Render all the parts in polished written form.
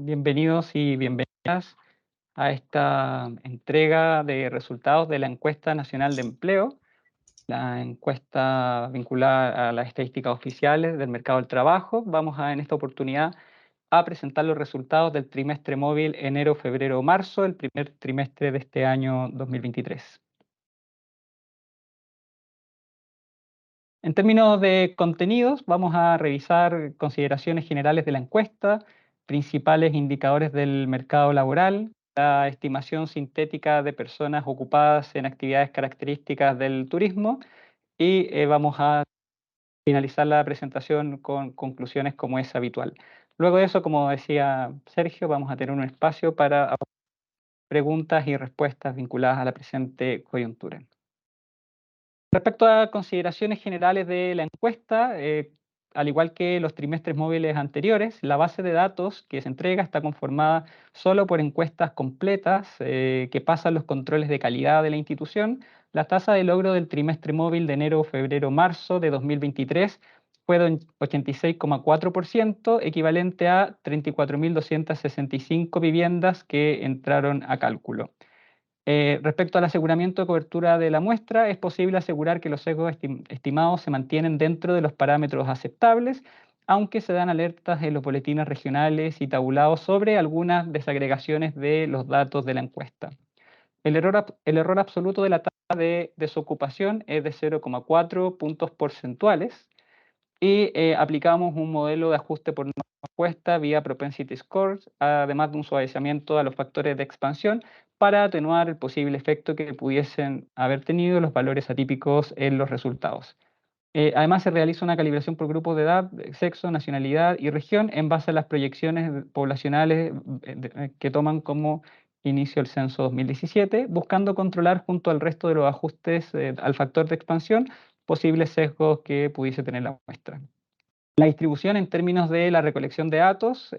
Bienvenidos y bienvenidas a esta entrega de resultados de la Encuesta Nacional de Empleo, la encuesta vinculada a las estadísticas oficiales del mercado del trabajo. Vamos en esta oportunidad a presentar los resultados del trimestre móvil enero, febrero, marzo, el primer trimestre de este año 2023. En términos de contenidos, vamos a revisar consideraciones generales de la encuesta, principales indicadores del mercado laboral, la estimación sintética de personas ocupadas en actividades características del turismo y vamos a finalizar la presentación con conclusiones como es habitual. Luego de eso, como decía Sergio, vamos a tener un espacio para preguntas y respuestas vinculadas a la presente coyuntura. Respecto a consideraciones generales de la encuesta, al igual que los trimestres móviles anteriores, la base de datos que se entrega está conformada solo por encuestas completas que pasan los controles de calidad de la institución. La tasa de logro del trimestre móvil de enero, febrero, marzo de 2023 fue de 86,4%, equivalente a 34.265 viviendas que entraron a cálculo. Respecto al aseguramiento de cobertura de la muestra, es posible asegurar que los sesgos estimados se mantienen dentro de los parámetros aceptables, aunque se dan alertas en los boletines regionales y tabulados sobre algunas desagregaciones de los datos de la encuesta. El error absoluto de la tasa de desocupación es de 0,4 puntos porcentuales y aplicamos un modelo de ajuste por encuesta vía Propensity Scores, además de un suavizamiento a los factores de expansión para atenuar el posible efecto que pudiesen haber tenido los valores atípicos en los resultados. Además, se realiza una calibración por grupos de edad, sexo, nacionalidad y región en base a las proyecciones poblacionales que toman como inicio el censo 2017, buscando controlar junto al resto de los ajustes al factor de expansión posibles sesgos que pudiese tener la muestra. La distribución en términos de la recolección de datos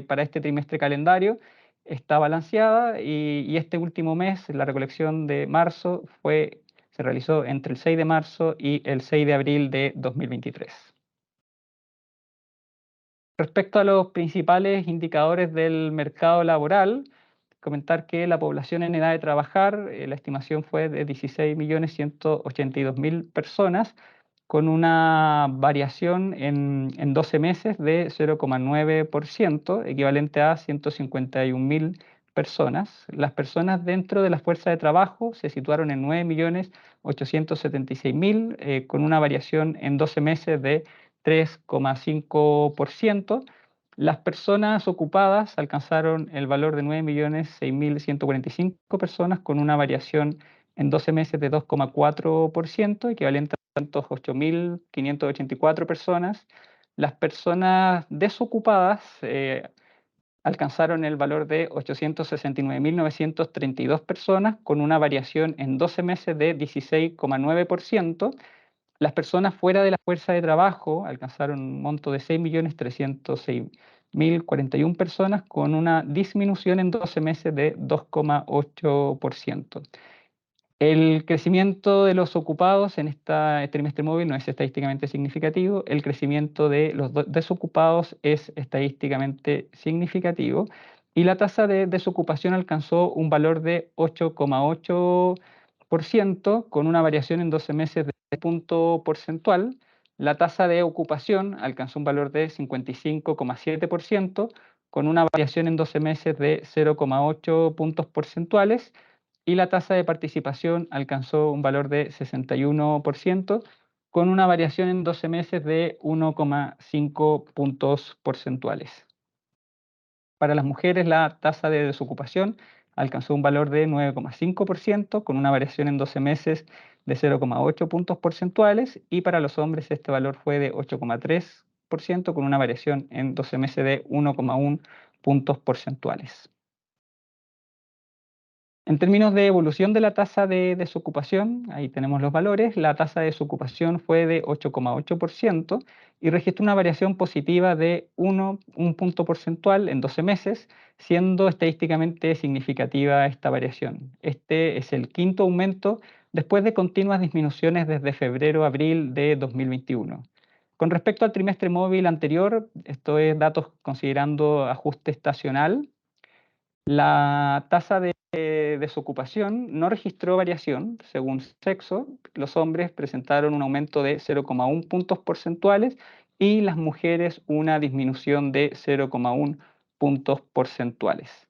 para este trimestre calendario está balanceada y este último mes, la recolección de marzo, se realizó entre el 6 de marzo y el 6 de abril de 2023. Respecto a los principales indicadores del mercado laboral, comentar que la población en edad de trabajar, la estimación fue de 16.182.000 personas, con una variación en 12 meses de 0,9%, equivalente a 151.000 personas. Las personas dentro de la fuerza de trabajo se situaron en 9.876.000, con una variación en 12 meses de 3,5%. Las personas ocupadas alcanzaron el valor de 9.006.145 personas, con una variación en 12 meses de 2,4%, equivalente a 8.584 personas. Las personas desocupadas alcanzaron el valor de 869.932 personas, con una variación en 12 meses de 16,9%. Las personas fuera de la fuerza de trabajo alcanzaron un monto de 6.306.041 personas, con una disminución en 12 meses de 2,8%. El crecimiento de los ocupados en este trimestre móvil no es estadísticamente significativo. El crecimiento de los desocupados es estadísticamente significativo. Y la tasa de desocupación alcanzó un valor de 8,8%, con una variación en 12 meses de punto porcentual. La tasa de ocupación alcanzó un valor de 55,7%, con una variación en 12 meses de 0,8 puntos porcentuales. Y la tasa de participación alcanzó un valor de 61%, con una variación en 12 meses de 1,5 puntos porcentuales. Para las mujeres, la tasa de desocupación alcanzó un valor de 9,5%, con una variación en 12 meses de 0,8 puntos porcentuales, y para los hombres este valor fue de 8,3%, con una variación en 12 meses de 1,1 puntos porcentuales. En términos de evolución de la tasa de desocupación, ahí tenemos los valores. La tasa de desocupación fue de 8,8% y registró una variación positiva de un punto porcentual en 12 meses, siendo estadísticamente significativa esta variación. Este es el quinto aumento después de continuas disminuciones desde febrero-abril de 2021. Con respecto al trimestre móvil anterior, esto es datos considerando ajuste estacional, la tasa de desocupación no registró variación según sexo. Los hombres presentaron un aumento de 0,1 puntos porcentuales y las mujeres una disminución de 0,1 puntos porcentuales.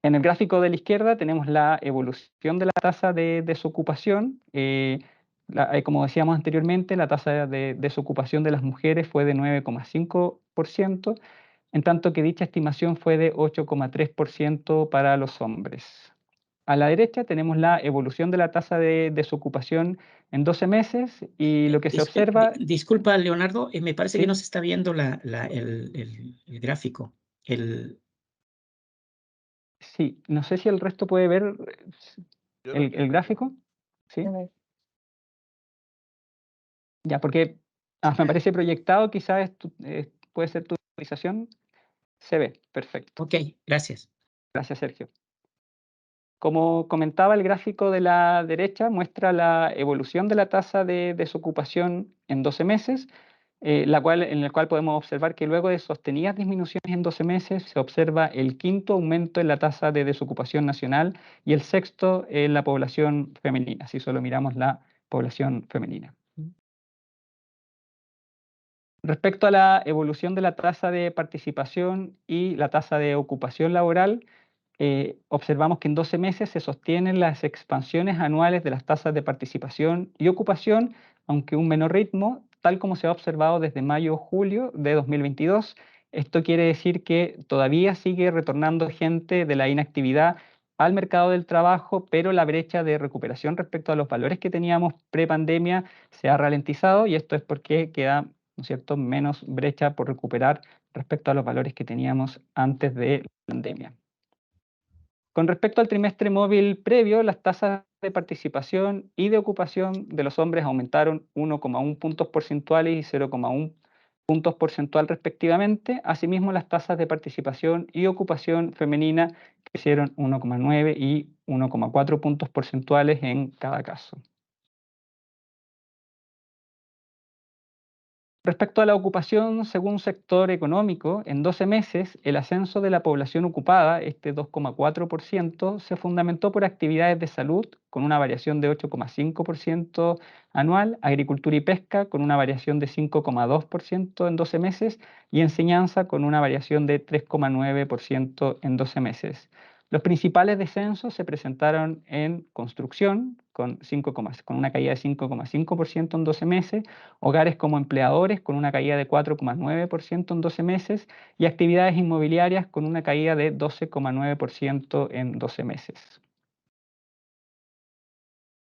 En el gráfico de la izquierda tenemos la evolución de la tasa de desocupación. Como decíamos anteriormente, la tasa de desocupación de las mujeres fue de 9,5%, en tanto que dicha estimación fue de 8,3% para los hombres. A la derecha tenemos la evolución de la tasa de desocupación en 12 meses y lo que se observa... Disculpa, Leonardo, me parece que no ¿Sí? se está viendo el gráfico. Sí, no sé si el resto puede ver el gráfico. ¿Sí? Ya, porque me parece proyectado, quizás puede ser tu visualización. Se ve, perfecto. Ok, gracias. Gracias, Sergio. Como comentaba, el gráfico de la derecha muestra la evolución de la tasa de desocupación en 12 meses, en el cual podemos observar que luego de sostenidas disminuciones en 12 meses se observa el quinto aumento en la tasa de desocupación nacional y el sexto en la población femenina, si solo miramos la población femenina. Respecto a la evolución de la tasa de participación y la tasa de ocupación laboral, observamos que en 12 meses se sostienen las expansiones anuales de las tasas de participación y ocupación, aunque a un menor ritmo, tal como se ha observado desde mayo-julio de 2022. Esto quiere decir que todavía sigue retornando gente de la inactividad al mercado del trabajo, pero la brecha de recuperación respecto a los valores que teníamos pre-pandemia se ha ralentizado, y esto es porque queda, ¿no es cierto?, menos brecha por recuperar respecto a los valores que teníamos antes de la pandemia. Con respecto al trimestre móvil previo, las tasas de participación y de ocupación de los hombres aumentaron 1,1 puntos porcentuales y 0,1 puntos porcentual respectivamente. Asimismo, las tasas de participación y ocupación femenina crecieron 1,9 y 1,4 puntos porcentuales en cada caso. Respecto a la ocupación según sector económico, en 12 meses el ascenso de la población ocupada, este 2,4%, se fundamentó por actividades de salud con una variación de 8,5% anual, agricultura y pesca con una variación de 5,2% en 12 meses y enseñanza con una variación de 3,9% en 12 meses. Los principales descensos se presentaron en construcción, con una caída de 5,5% en 12 meses, hogares como empleadores con una caída de 4,9% en 12 meses y actividades inmobiliarias con una caída de 12,9% en 12 meses.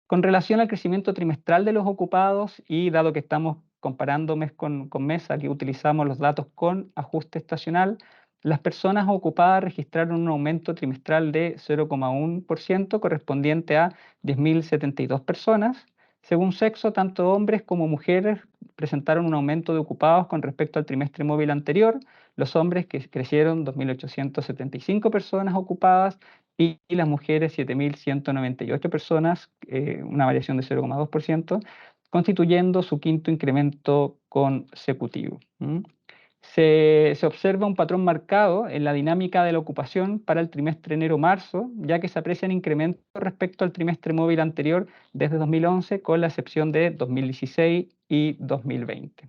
Con relación al crecimiento trimestral de los ocupados, y dado que estamos comparando mes con mes, aquí utilizamos los datos con ajuste estacional, las personas ocupadas registraron un aumento trimestral de 0,1% correspondiente a 10.072 personas. Según sexo, tanto hombres como mujeres presentaron un aumento de ocupados con respecto al trimestre móvil anterior. Los hombres que crecieron 2.875 personas ocupadas y las mujeres 7.198 personas, una variación de 0,2%, constituyendo su quinto incremento consecutivo. Se observa un patrón marcado en la dinámica de la ocupación para el trimestre enero-marzo, ya que se aprecian incrementos respecto al trimestre móvil anterior desde 2011, con la excepción de 2016 y 2020.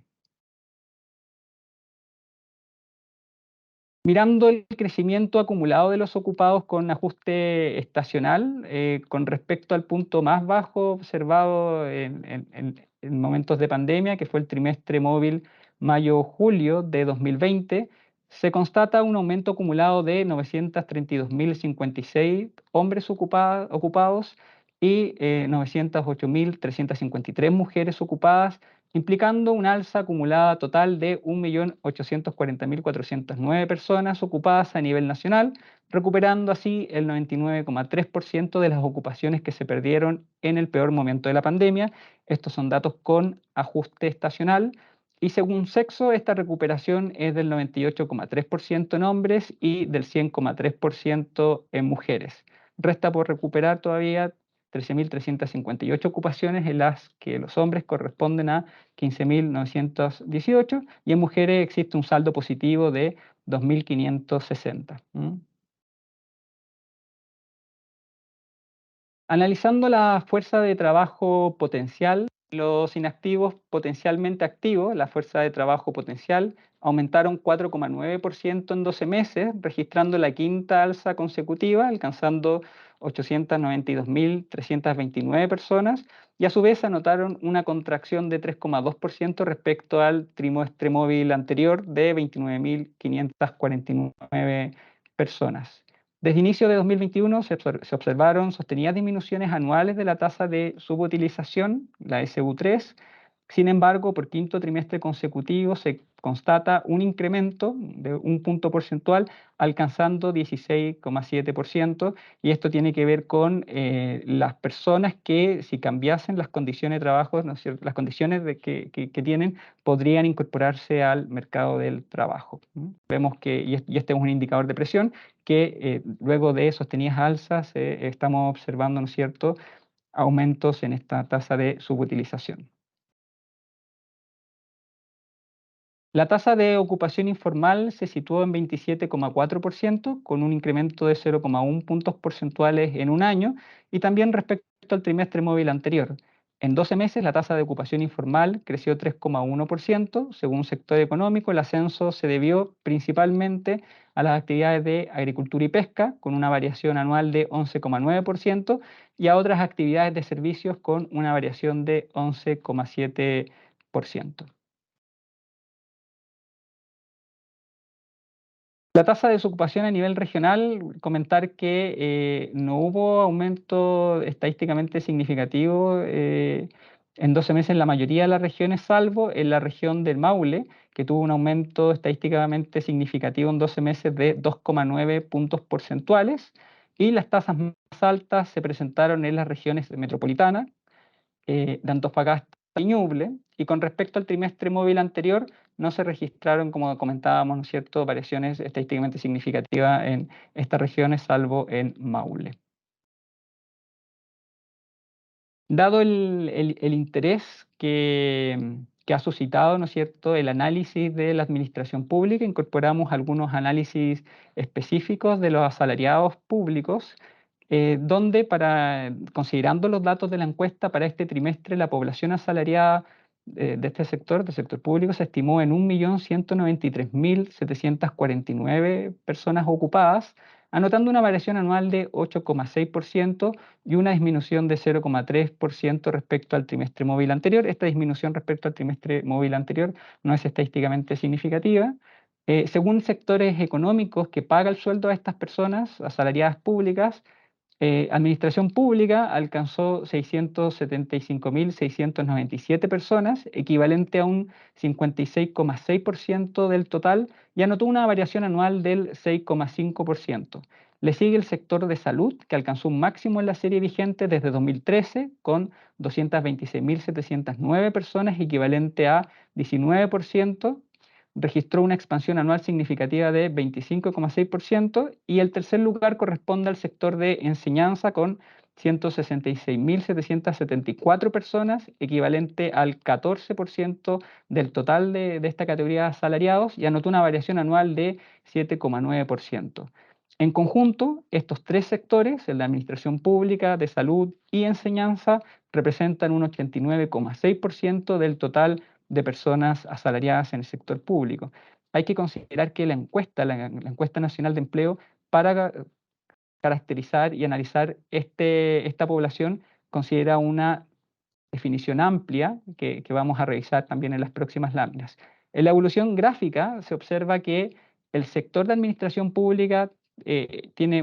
Mirando el crecimiento acumulado de los ocupados con ajuste estacional, con respecto al punto más bajo observado en momentos de pandemia, que fue el trimestre móvil mayo-julio de 2020, se constata un aumento acumulado de 932.056 hombres ocupados y 908.353 mujeres ocupadas, implicando una alza acumulada total de 1.840.409 personas ocupadas a nivel nacional, recuperando así el 99,3% de las ocupaciones que se perdieron en el peor momento de la pandemia. Estos son datos con ajuste estacional. Y según sexo, esta recuperación es del 98,3% en hombres y del 100,3% en mujeres. Resta por recuperar todavía 13.358 ocupaciones, en las que los hombres corresponden a 15.918 y en mujeres existe un saldo positivo de 2.560. Analizando la fuerza de trabajo potencial, los inactivos potencialmente activos, la fuerza de trabajo potencial, aumentaron 4,9% en 12 meses, registrando la quinta alza consecutiva, alcanzando 892.329 personas, y a su vez anotaron una contracción de 3,2% respecto al trimestre móvil anterior de 29.549 personas. Desde inicio de 2021 se observaron sostenidas disminuciones anuales de la tasa de subutilización, la SU3. Sin embargo, por quinto trimestre consecutivo se constata un incremento de un punto porcentual, alcanzando 16,7%, y esto tiene que ver con las personas que, si cambiasen las condiciones de trabajo, ¿no es cierto?, las condiciones que tienen, podrían incorporarse al mercado del trabajo. Vemos que, y este es un indicador de presión, que luego de sostenidas alzas estamos observando, ¿no es cierto?, aumentos en esta tasa de subutilización. La tasa de ocupación informal se situó en 27,4%, con un incremento de 0,1 puntos porcentuales en un año, y también respecto al trimestre móvil anterior. En 12 meses, la tasa de ocupación informal creció 3,1%. Según sector económico, el ascenso se debió principalmente a las actividades de agricultura y pesca, con una variación anual de 11,9%, y a otras actividades de servicios con una variación de 11,7%. La tasa de desocupación a nivel regional, comentar que no hubo aumento estadísticamente significativo en 12 meses en la mayoría de las regiones, salvo en la región del Maule, que tuvo un aumento estadísticamente significativo en 12 meses de 2,9 puntos porcentuales, y las tasas más altas se presentaron en las regiones metropolitanas, de Antofagasta y Ñuble, y con respecto al trimestre móvil anterior, no se registraron, como comentábamos, ¿no es cierto?, variaciones estadísticamente significativas en estas regiones, salvo en Maule. Dado el interés que ha suscitado, ¿no es cierto?, el análisis de la administración pública, incorporamos algunos análisis específicos de los asalariados públicos, donde, considerando los datos de la encuesta para este trimestre, la población asalariada de este sector, del sector público, se estimó en 1.193.749 personas ocupadas, anotando una variación anual de 8,6% y una disminución de 0,3% respecto al trimestre móvil anterior. Esta disminución respecto al trimestre móvil anterior no es estadísticamente significativa. Según sectores económicos que paga el sueldo a estas personas asalariadas públicas, Administración Pública alcanzó 675.697 personas, equivalente a un 56,6% del total, y anotó una variación anual del 6,5%. Le sigue el sector de salud, que alcanzó un máximo en la serie vigente desde 2013, con 226.709 personas, equivalente a 19%. Registró una expansión anual significativa de 25,6%, y el tercer lugar corresponde al sector de enseñanza con 166.774 personas, equivalente al 14% del total de esta categoría de asalariados, y anotó una variación anual de 7,9%. En conjunto, estos tres sectores, el de administración pública, de salud y enseñanza, representan un 89,6% del total de personas asalariadas en el sector público. Hay que considerar que la encuesta nacional de empleo, para caracterizar y analizar esta población, considera una definición amplia que vamos a revisar también en las próximas láminas. En la evolución gráfica se observa que el sector de administración pública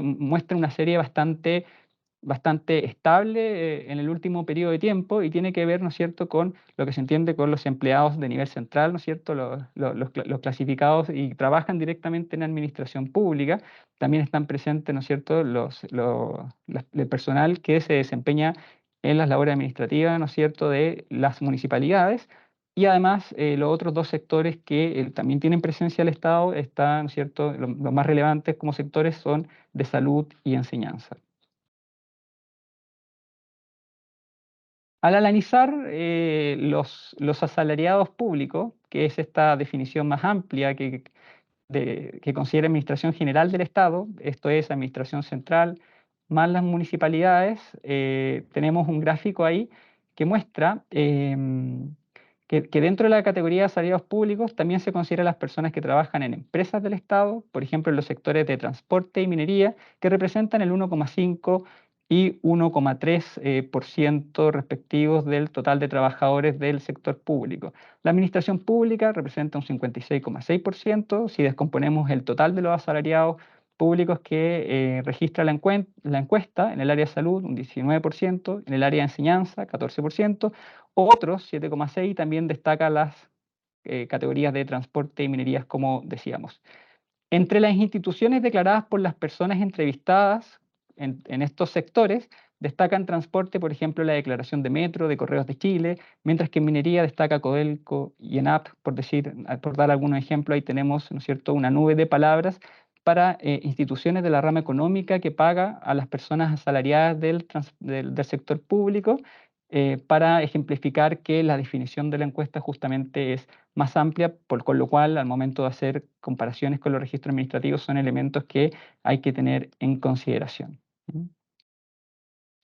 muestra una serie bastante estable en el último periodo de tiempo, y tiene que ver, ¿no es cierto?, con lo que se entiende con los empleados de nivel central, ¿no es cierto?, los clasificados y trabajan directamente en administración pública. También están presentes, ¿no es cierto?, el personal que se desempeña en las labores administrativas, ¿no es cierto?, de las municipalidades. Y además, los otros dos sectores que también tienen presencia del Estado, están, ¿no es cierto?, los más relevantes como sectores son de salud y enseñanza. Al analizar los asalariados públicos, que es esta definición más amplia que considera Administración General del Estado, esto es Administración Central, más las municipalidades, tenemos un gráfico ahí que muestra que dentro de la categoría de asalariados públicos también se considera las personas que trabajan en empresas del Estado, por ejemplo en los sectores de transporte y minería, que representan el 1,5 y 1,3% por ciento respectivos del total de trabajadores del sector público. La administración pública representa un 56,6%. Si descomponemos el total de los asalariados públicos que registra la encuesta, en el área de salud un 19%, en el área de enseñanza 14%, otros 7,6% y también destaca las categorías de transporte y minerías, como decíamos. Entre las instituciones declaradas por las personas entrevistadas en estos sectores, destacan transporte, por ejemplo, la declaración de Metro, de Correos de Chile, mientras que en minería destaca Codelco y ENAP, por dar algunos ejemplos, ahí tenemos, ¿no es cierto?, una nube de palabras para instituciones de la rama económica que paga a las personas asalariadas del sector público, para ejemplificar que la definición de la encuesta justamente es más amplia, con lo cual al momento de hacer comparaciones con los registros administrativos son elementos que hay que tener en consideración.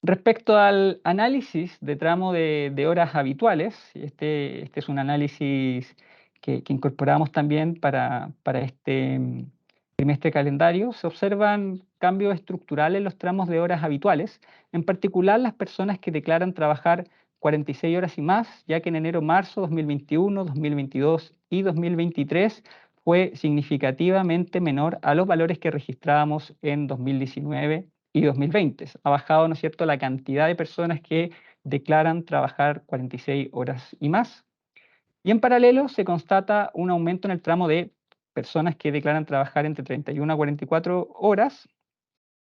Respecto al análisis de tramo de horas habituales, este es un análisis que incorporamos también para este trimestre calendario, se observan cambios estructurales en los tramos de horas habituales, en particular las personas que declaran trabajar 46 horas y más, ya que en enero, marzo 2021, 2022 y 2023 fue significativamente menor a los valores que registrábamos en 2019 y 2020. Ha bajado, ¿no es cierto?, la cantidad de personas que declaran trabajar 46 horas y más. Y en paralelo se constata un aumento en el tramo de personas que declaran trabajar entre 31 a 44 horas,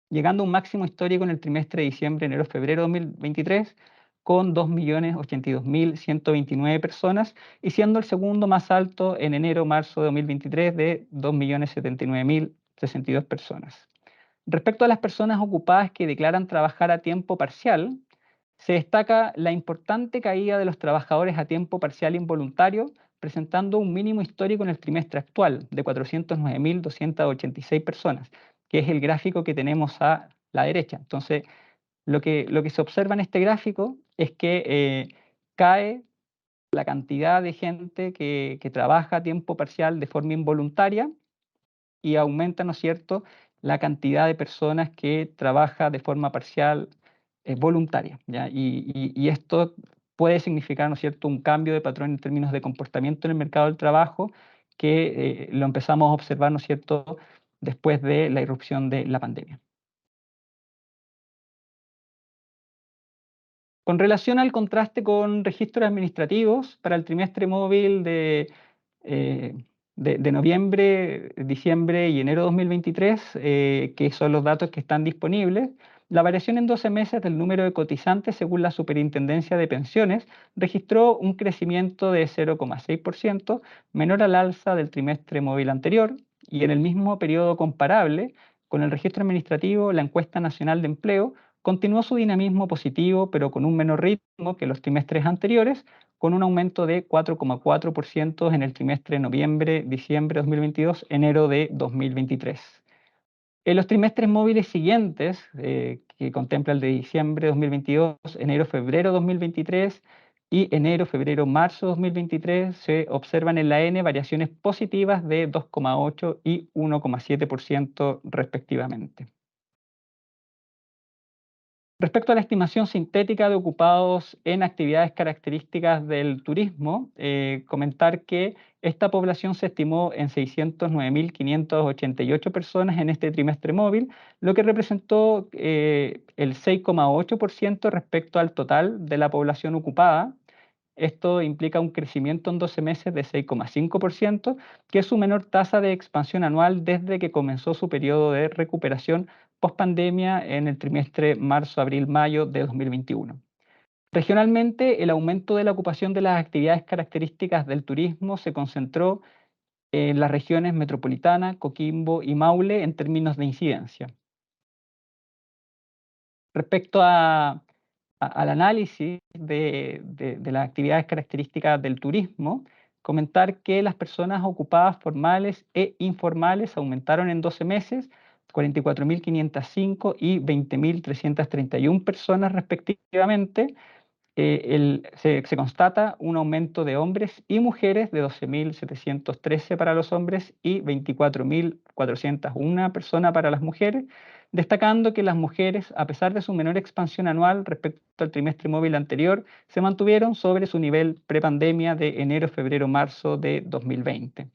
llegando a un máximo histórico en el trimestre de diciembre, enero, febrero de 2023, con 2.082.129 personas, y siendo el segundo más alto en enero, marzo de 2023 de 2.079.062 personas. Respecto a las personas ocupadas que declaran trabajar a tiempo parcial, se destaca la importante caída de los trabajadores a tiempo parcial involuntario, presentando un mínimo histórico en el trimestre actual de 409.286 personas, que es el gráfico que tenemos a la derecha. Entonces, lo que se observa en este gráfico es que cae la cantidad de gente que trabaja a tiempo parcial de forma involuntaria y aumenta, ¿no es cierto?, la cantidad de personas que trabaja de forma parcial voluntaria, ¿ya? Y esto puede significar, ¿no es cierto?, un cambio de patrón en términos de comportamiento en el mercado del trabajo que lo empezamos a observar, ¿no es cierto?, después de la irrupción de la pandemia. Con relación al contraste con registros administrativos, para el trimestre móvil eh, de noviembre, diciembre y enero 2023, que son los datos que están disponibles, la variación en 12 meses del número de cotizantes según la Superintendencia de Pensiones registró un crecimiento de 0,6%, menor al alza del trimestre móvil anterior, y en el mismo periodo comparable con el registro administrativo, la encuesta nacional de empleo continuó su dinamismo positivo, pero con un menor ritmo que los trimestres anteriores, con un aumento de 4,4% en el trimestre noviembre-diciembre 2022, enero de 2023. En los trimestres móviles siguientes, que contempla el de diciembre 2022, enero-febrero 2023 y enero-febrero-marzo 2023, se observan en la N variaciones positivas de 2,8 y 1,7% respectivamente. Respecto a la estimación sintética de ocupados en actividades características del turismo, comentar que esta población se estimó en 609.588 personas en este trimestre móvil, lo que representó el 6,8% respecto al total de la población ocupada. Esto implica un crecimiento en 12 meses de 6,5%, que es su menor tasa de expansión anual desde que comenzó su periodo de recuperación post-pandemia en el trimestre marzo-abril-mayo de 2021. Regionalmente, el aumento de la ocupación de las actividades características del turismo se concentró en las regiones metropolitana, Coquimbo y Maule en términos de incidencia. Respecto a al análisis de las actividades características del turismo, comentar que las personas ocupadas formales e informales aumentaron en 12 meses, 44.505 y 20.331 personas respectivamente. Se constata un aumento de hombres y mujeres de 12.713 para los hombres y 24.401 personas para las mujeres, destacando que las mujeres, a pesar de su menor expansión anual respecto al trimestre móvil anterior, se mantuvieron sobre su nivel prepandemia de enero, febrero, marzo de 2020.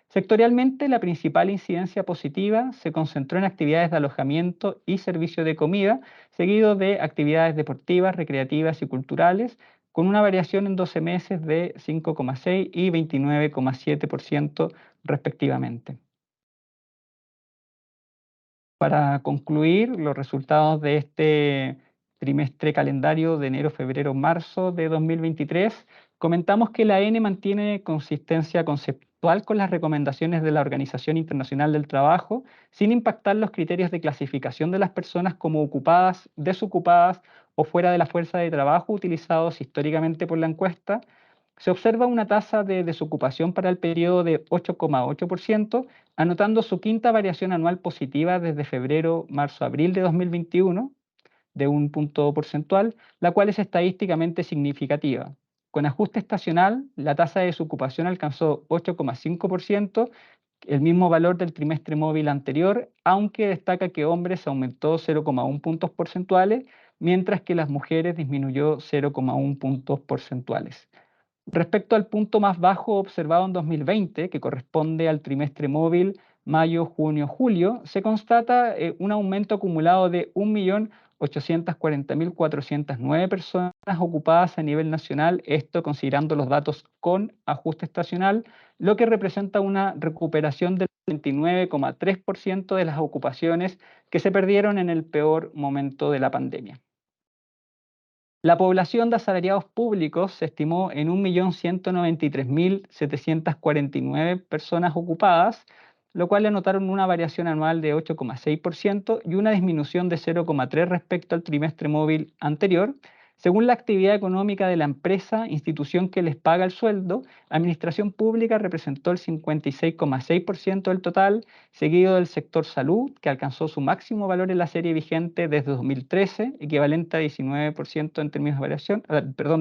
Sectorialmente, la principal incidencia positiva se concentró en actividades de alojamiento y servicio de comida, seguido de actividades deportivas, recreativas y culturales, con una variación en 12 meses de 5,6 y 29,7% respectivamente. Para concluir, los resultados de este trimestre calendario de enero, febrero, marzo de 2023, comentamos que la N mantiene consistencia conceptual con las recomendaciones de la Organización Internacional del Trabajo, sin impactar los criterios de clasificación de las personas como ocupadas, desocupadas o fuera de la fuerza de trabajo utilizados históricamente por la encuesta. Se observa una tasa de desocupación para el periodo de 8,8%, anotando su quinta variación anual positiva desde febrero, marzo, abril de 2021, de un punto porcentual, la cual es estadísticamente significativa. Con ajuste estacional, la tasa de desocupación alcanzó 8,5%, el mismo valor del trimestre móvil anterior, aunque destaca que hombres aumentó 0,1 puntos porcentuales, mientras que las mujeres disminuyó 0,1 puntos porcentuales. Respecto al punto más bajo observado en 2020, que corresponde al trimestre móvil mayo, junio, julio, se constata un aumento acumulado de 1.840.409 personas ocupadas a nivel nacional, esto considerando los datos con ajuste estacional, lo que representa una recuperación del 29,3% de las ocupaciones que se perdieron en el peor momento de la pandemia. La población de asalariados públicos se estimó en 1.193.749 personas ocupadas, lo cual anotaron una variación anual de 8,6% y una disminución de 0,3% respecto al trimestre móvil anterior. Según la actividad económica de la empresa, institución que les paga el sueldo, administración pública representó el 56,6% del total, seguido del sector salud, que alcanzó su máximo valor en la serie vigente desde 2013, equivalente a 19% en términos de variación,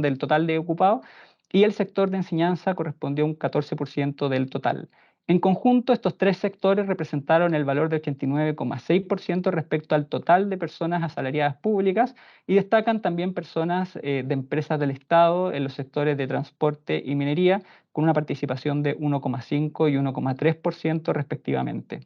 del total de ocupados, y el sector de enseñanza correspondió a un 14% del total. En conjunto, estos tres sectores representaron el valor de 89,6% respecto al total de personas asalariadas públicas y destacan también personas de empresas del Estado en los sectores de transporte y minería, con una participación de 1,5 y 1,3% respectivamente.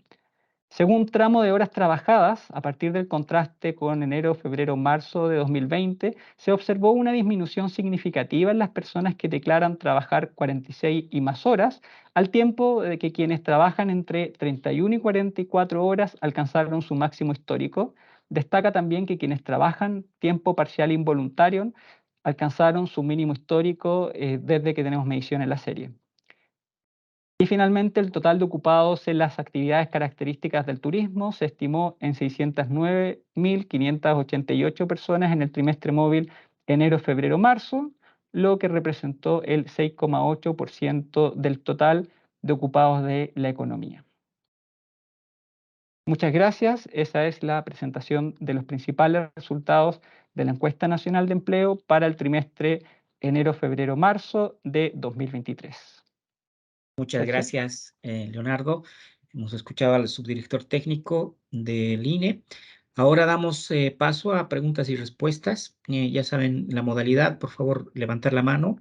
Según tramo de horas trabajadas, a partir del contraste con enero, febrero, marzo de 2020, se observó una disminución significativa en las personas que declaran trabajar 46 y más horas, al tiempo de que quienes trabajan entre 31 y 44 horas alcanzaron su máximo histórico. Destaca también que quienes trabajan tiempo parcial involuntario alcanzaron su mínimo histórico desde que tenemos medición en la serie. Y finalmente, el total de ocupados en las actividades características del turismo se estimó en 609.588 personas en el trimestre móvil enero, febrero, marzo, lo que representó el 6,8% del total de ocupados de la economía. Muchas gracias. Esa es la presentación de los principales resultados de la Encuesta Nacional de Empleo para el trimestre enero, febrero, marzo de 2023. Muchas gracias, Leonardo. Hemos escuchado al subdirector técnico del INE. Ahora damos paso a preguntas y respuestas. Ya saben la modalidad, por favor, levantar la mano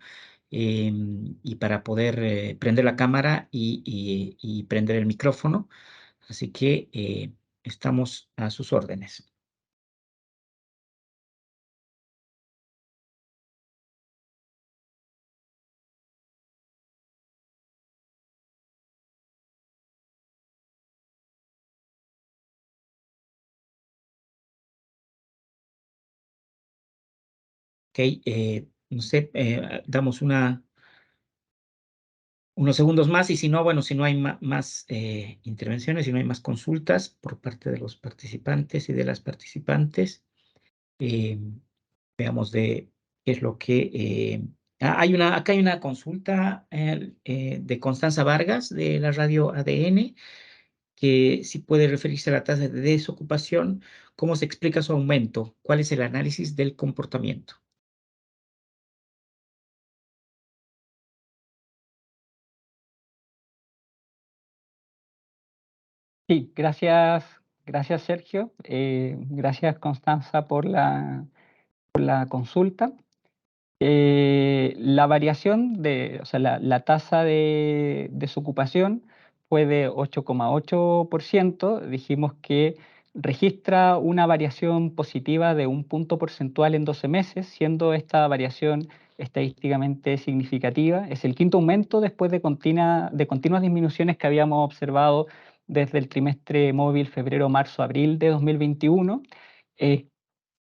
y para poder prender la cámara y prender el micrófono. Así que estamos a sus órdenes. Ok, no sé, damos unos segundos más y si no, bueno, si no hay más intervenciones, si no hay más consultas por parte de los participantes y de las participantes, veamos de qué es lo que... acá hay una consulta de Constanza Vargas de la radio ADN, que si puede referirse a la tasa de desocupación, cómo se explica su aumento, cuál es el análisis del comportamiento. Sí, gracias Sergio, gracias Constanza por la consulta. La variación o sea, la tasa de desocupación fue de 8,8%. Dijimos que registra una variación positiva de 1 punto porcentual en 12 meses, siendo esta variación estadísticamente significativa. Es el quinto aumento después de continuas disminuciones que habíamos observado desde el trimestre móvil febrero, marzo, abril de 2021.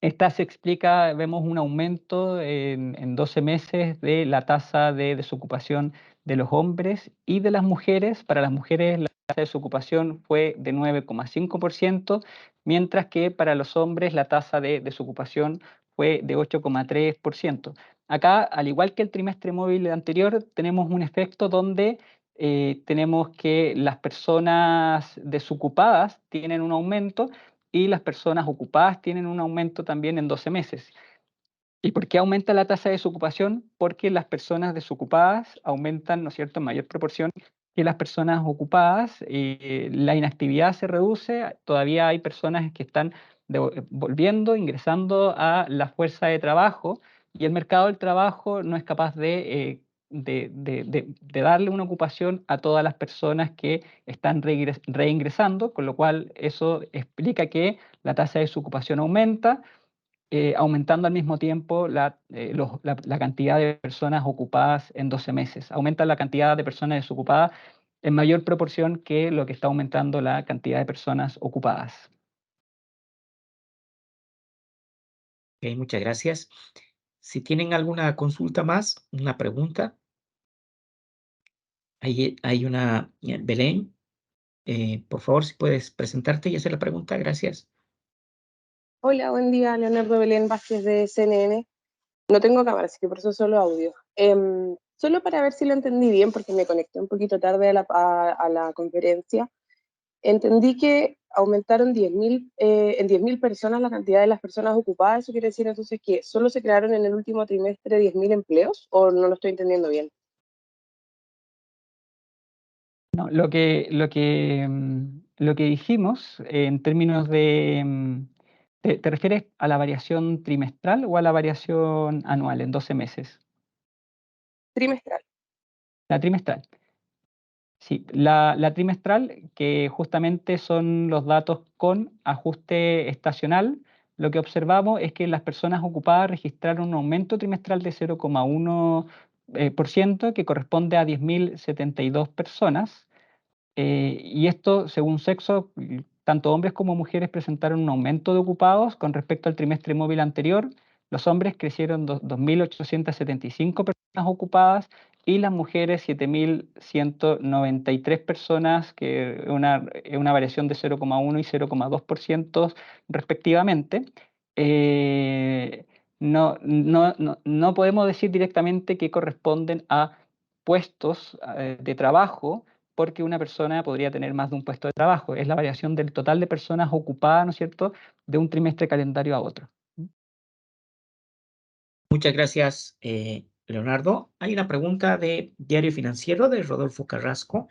Esta se explica, vemos un aumento en 12 meses de la tasa de desocupación de los hombres y de las mujeres. Para las mujeres la tasa de desocupación fue de 9,5%, mientras que para los hombres la tasa de desocupación fue de 8,3%. Acá, al igual que el trimestre móvil anterior, tenemos un efecto donde tenemos que las personas desocupadas tienen un aumento y las personas ocupadas tienen un aumento también en 12 meses. ¿Y por qué aumenta la tasa de desocupación? Porque las personas desocupadas aumentan, ¿no es cierto?, en mayor proporción que las personas ocupadas. La inactividad se reduce, todavía hay personas que están volviendo, ingresando a la fuerza de trabajo, y el mercado del trabajo no es capaz de darle una ocupación a todas las personas que están reingresando, con lo cual eso explica que la tasa de desocupación aumenta, aumentando al mismo tiempo la cantidad de personas ocupadas en 12 meses. Aumenta la cantidad de personas desocupadas en mayor proporción que lo que está aumentando la cantidad de personas ocupadas. Ok, muchas gracias. Si tienen alguna consulta más, una pregunta, hay una, Belén, por favor, si puedes presentarte y hacer la pregunta, gracias. Hola, buen día, Leonardo Belén Vázquez de CNN. No tengo cámara, así que por eso solo audio. Solo para ver si lo entendí bien, porque me conecté un poquito tarde a la conferencia. Entendí que aumentaron 10.000, en 10.000 personas la cantidad de las personas ocupadas. ¿Eso quiere decir entonces que solo se crearon en el último trimestre 10.000 empleos? ¿O no lo estoy entendiendo bien? No, lo que dijimos en términos de... ¿Te refieres a la variación trimestral o a la variación anual en 12 meses? Trimestral. La trimestral. Sí, la trimestral, que justamente son los datos con ajuste estacional, lo que observamos es que las personas ocupadas registraron un aumento trimestral de 0,1%, que corresponde a 10.072 personas. Y esto, según sexo, tanto hombres como mujeres presentaron un aumento de ocupados con respecto al trimestre móvil anterior. Los hombres crecieron 2.875 personas ocupadas y las mujeres 7.193 personas, que es una variación de 0,1 y 0,2% respectivamente. No podemos decir directamente que corresponden a puestos de trabajo, porque una persona podría tener más de un puesto de trabajo. Es la variación del total de personas ocupadas, ¿no es cierto?, de un trimestre calendario a otro. Muchas gracias, Leonardo. Hay una pregunta de Diario Financiero de Rodolfo Carrasco,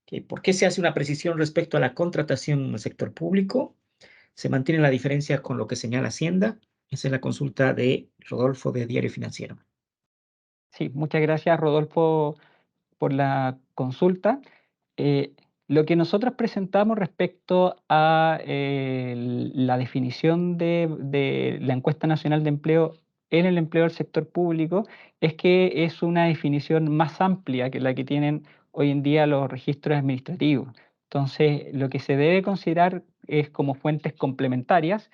que ¿por qué se hace una precisión respecto a la contratación en el sector público? ¿Se mantiene la diferencia con lo que señala Hacienda? Esa es la consulta de Rodolfo de Diario Financiero. Sí, muchas gracias, Rodolfo, por la consulta. Eh, lo que nosotros presentamos respecto a la definición de la encuesta nacional de empleo en el empleo del sector público es que es una definición más amplia que la que tienen hoy en día los registros administrativos. Entonces, lo que se debe considerar es como fuentes complementarias,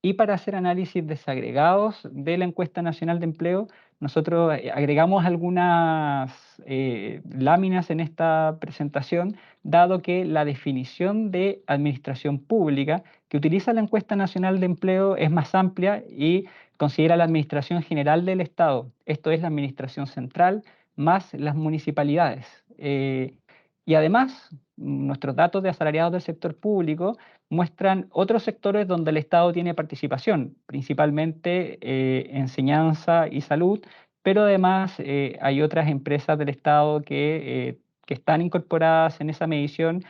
y para hacer análisis desagregados de la encuesta nacional de empleo nosotros agregamos algunas láminas en esta presentación, dado que la definición de administración pública que utiliza la Encuesta Nacional de Empleo es más amplia y considera la administración general del Estado. Esto es la administración central más las municipalidades. Y además, nuestros datos de asalariados del sector público muestran otros sectores donde el Estado tiene participación, principalmente enseñanza y salud, pero además hay otras empresas del Estado que están incorporadas en esa medición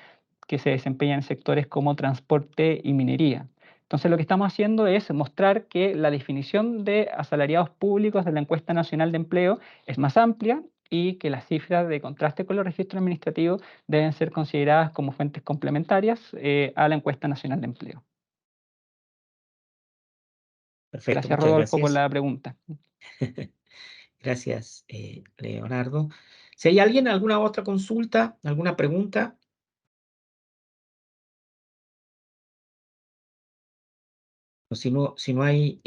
que se desempeñan en sectores como transporte y minería. Entonces lo que estamos haciendo es mostrar que la definición de asalariados públicos de la Encuesta Nacional de Empleo es más amplia y que las cifras de contraste con los registros administrativos deben ser consideradas como fuentes complementarias a la Encuesta Nacional de Empleo. Perfecto, Gracias, muchas Rodolfo, por gracias. la pregunta. Gracias, Leonardo. Si hay alguien, alguna otra consulta, alguna pregunta. O si no hay,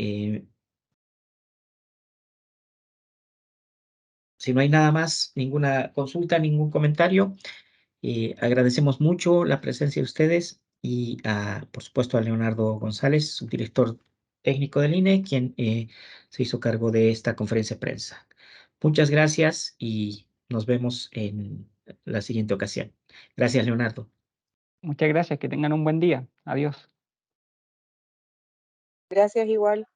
si no hay nada más, ninguna consulta, ningún comentario, agradecemos mucho la presencia de ustedes y, por supuesto, a Leonardo González, subdirector técnico del INE, quien se hizo cargo de esta conferencia de prensa. Muchas gracias y nos vemos en la siguiente ocasión. Gracias, Leonardo. Muchas gracias, que tengan un buen día. Adiós. Gracias igual.